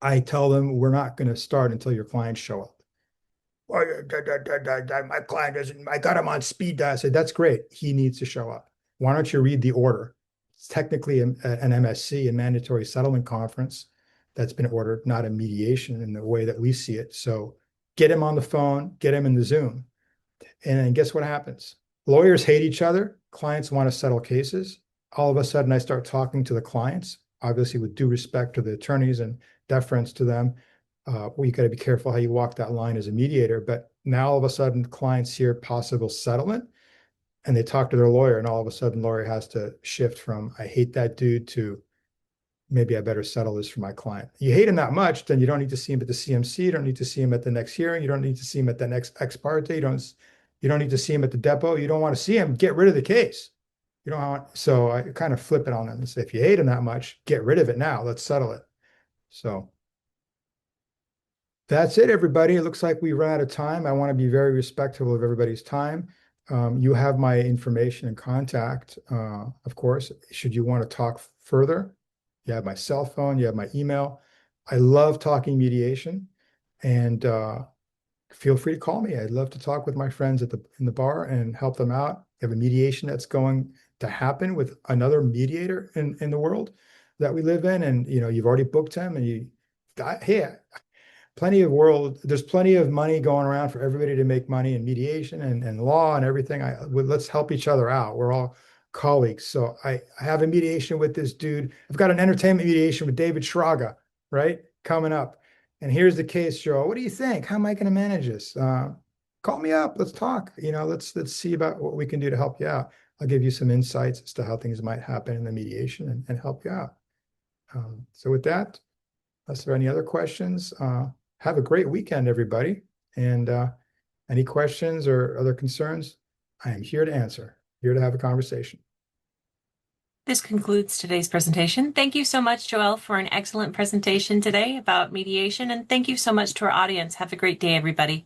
I tell them, we're not going to start until your clients show up. Well, my client doesn't, I got him on speed dial. I said, that's great. He needs to show up. Why don't you read the order? It's technically an MSC, a mandatory settlement conference that's been ordered, not a mediation in the way that we see it. So get him on the phone, get him in the Zoom. And then guess what happens? Lawyers hate each other. Clients want to settle cases. All of a sudden, I start talking to the clients, obviously with due respect to the attorneys and deference to them. You got to be careful how you walk that line as a mediator. But now all of a sudden, clients hear possible settlement and they talk to their lawyer, and all of a sudden, lawyer has to shift from "I hate that dude" to "maybe I better settle this for my client." You hate him that much, then you don't need to see him at the CMC. You don't need to see him at the next hearing. You don't need to see him at the next ex parte. You don't need to see him at the depot. You don't want to see him. Get rid of the case. You don't want. So I kind of flip it on them and say, if you hate him that much, get rid of it now. Let's settle it. So that's it, everybody. It looks like we ran out of time. I want to be very respectful of everybody's time. You have my information and contact, of course, should you want to talk further. You have my cell phone, you have my email. I love talking mediation, and feel free to call me. I'd love to talk with my friends in the bar and help them out. You have a mediation that's going to happen with another mediator in the world that we live in, and you've already booked him, and hey, there's plenty of money going around for everybody to make money in mediation and law and everything. Let's help each other out. We're all colleagues. So I have a mediation with this dude. I've got an entertainment mediation with David Schraga, right? Coming up. And here's the case, Joe. What do you think? How am I going to manage this? Call me up. Let's talk. Let's see about what we can do to help you out. I'll give you some insights as to how things might happen in the mediation and help you out. So with that, unless there are any other questions, have a great weekend, everybody. And any questions or other concerns, I am here to answer, here to have a conversation. This concludes today's presentation. Thank you so much, Joel, for an excellent presentation today about mediation. And thank you so much to our audience. Have a great day, everybody.